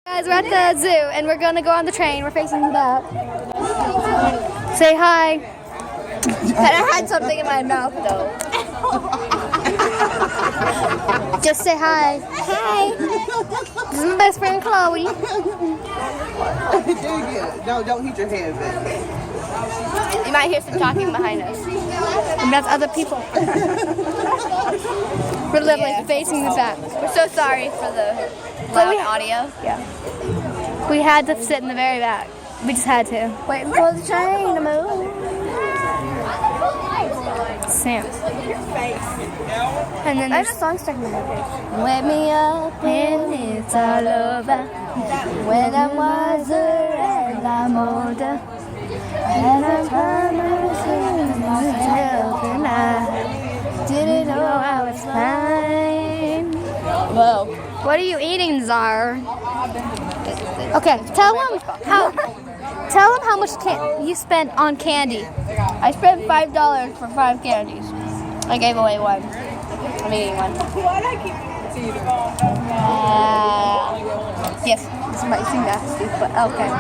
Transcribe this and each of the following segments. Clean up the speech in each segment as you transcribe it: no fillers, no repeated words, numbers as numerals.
Guys, we're at the zoo and we're gonna go on the train. We're facing the back. Say hi. And I had something in my mouth though. Just say hi. Hi. This is my best friend Chloe. Don't hit your head back. You might hear some talking behind us. And that's other people. We're literally facing the back. We're so sorry for the loud audio. Yeah. We had to sit in the very back. We just had to. Waiting for the train to move. Sam. And then I have there's a song stuck in my head. Wake me up when it's all over. When I'm wiser and I'm older. And I'm promising myself and I didn't know I was fine. Whoa. What are you eating, Zar? Okay, tell them how much you spent on candy. I spent $5 for 5 candies. I gave away one. I'm eating one. Yes, this might seem nasty, but okay.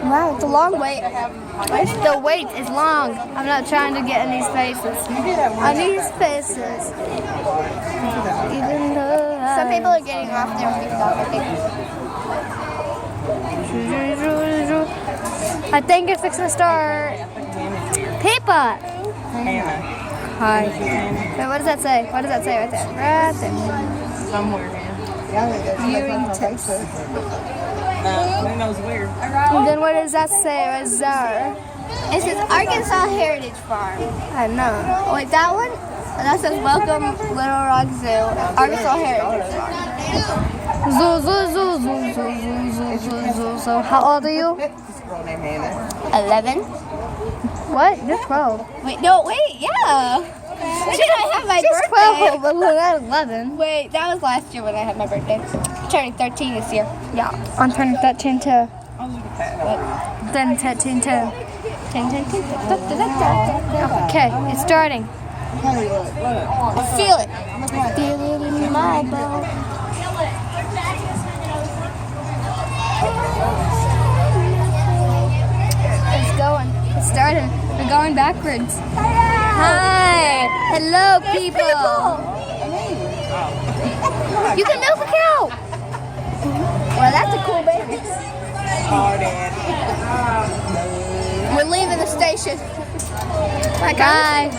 Wow, it's a long wait. The wait is long. I'm not trying to get in these faces. On these faces. Even though Some people are getting off their feet off, I think. I think it's fixing to start. Peepa. Hi. Wait, what does that say? What does that say right there? Right there. Somewhere, man. Viewing text. Who knows where? And then what does that say right there? It says Arkansas Heritage Farm. I know. Oh, wait, that one? And that says Welcome Little Rock Zoo, Arkansas Heritage Farm. So how old are you? This girl named Hannah. 11? What? You're 12. Wait, no, wait, yeah. When did I have my She's birthday? 12, but we're at 11. Wait, that was last year when I had my birthday. I'm turning 13 this year. Yeah, I'm turning 13 too. Then 13 too. 10. Okay, it's starting. I feel it. Feel it in my bones. It's going. It's starting. We're going backwards. Hi. Hello, people. You can milk a cow. Well, that's a cool baby. We're leaving the station. My Bye.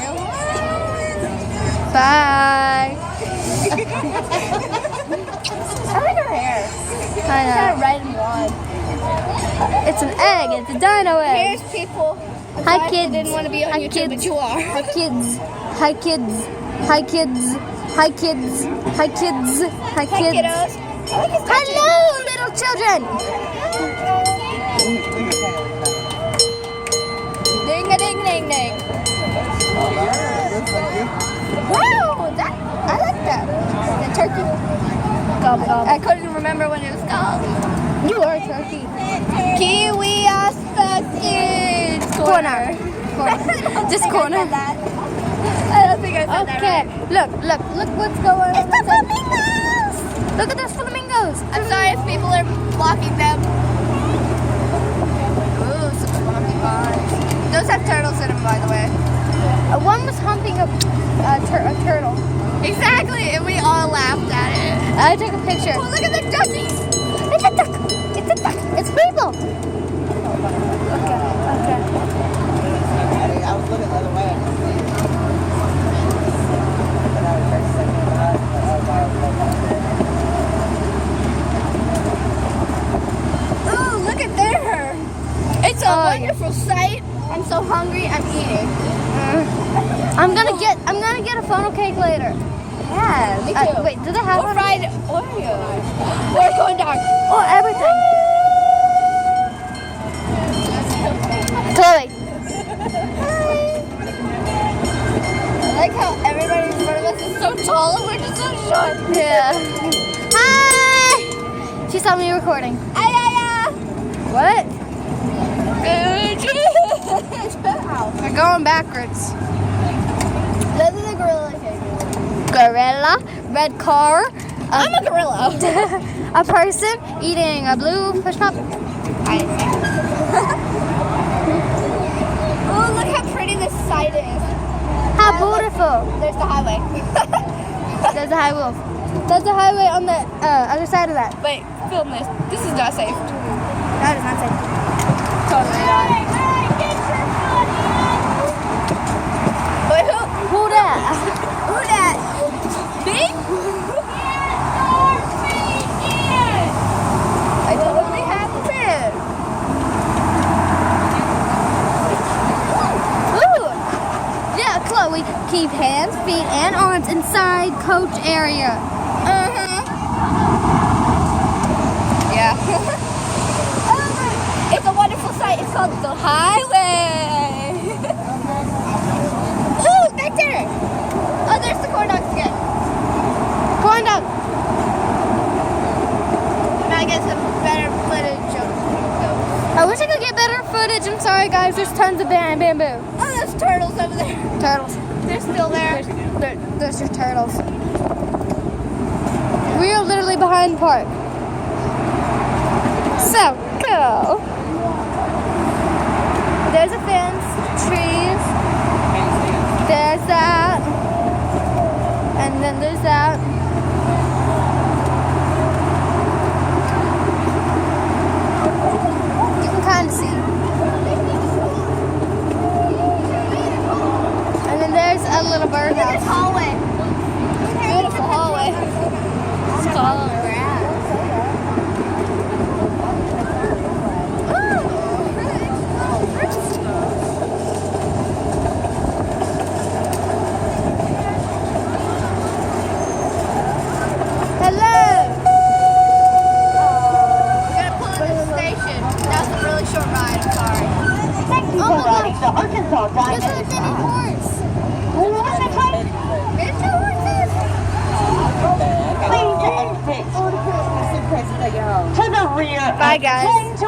Bye. I like her hair. I Kind know. of red and blonde. It's an egg. It's a dino egg. Here's people. Hi, I kids. didn't want to be on Hi, YouTube, kids. but you are. Hi, kids. Hi, kids. Hi, kids. Hi, kids. Hi, kids. Hi, Hi, kids. kiddos. I like his tattoo. Hello, little children. Ding a ding ding ding. Wow, that I like that. The turkey. Gobble, gobble. I couldn't remember when it was called. You are a turkey. Kiwi Kids Corner. Just corner. I don't think I said that Okay. right. Look what's going It's the on. flamingos. Look at those flamingos. I'm sorry if people are blocking them. Ooh, some swampy vines. Those have turtles in them, by the way. One was humping a turtle. Exactly, and we all laughed at it. I took a picture. Oh, look at the duckies. It's a duck. It's a duck. It's people. Okay. I was looking the other way. Ooh, look at there. It's a wonderful sight. I'm so hungry, I'm eating. I'm gonna get a funnel cake later. Yeah, me too. Wait, do they have Or one? fried Oreos. We're going down. Oh, everything. Chloe. I like how everybody in front of us is so tall and we're just so short. Yeah. Hi. She saw me recording. What? We're going backwards. Those are the gorilla cake. Gorilla, red car, I'm a gorilla. A person eating a blue push pop. Oh, look how pretty this site is. How beautiful. There's the highway. There's a high wolf. There's a highway on the other side of that. Wait, film this. This is not safe. That is not safe. Totally not. Wait, Who that? who that? Me? I totally have the food. Ooh. Yeah, Chloe, keep hands, feet, and arms inside coach area. Yeah. It's a wonderful sight. It's called the highway. Ooh, right there. Oh, there's the corn dogs again. Corn dog. Now I get some better footage of those. I wish I could get better footage. I'm sorry, guys. There's tons of bamboo. Oh, there's turtles over there. Turtles. They're still there. There's just turtles. We are literally behind the park. So, go. There's a fence, trees. There's that. And then there's that. You can kind of see. And then there's a little Look at this birdhouse. hallway. Beautiful hallway. It's tall grass. Hello. We're gonna pull into the station. That was a really short ride. I'm sorry. Thank you for riding the Arkansas There's a Diamond. mini horse. Please Okay. exit That's impressive that y'all. to the rear. Bye, guys. Turn to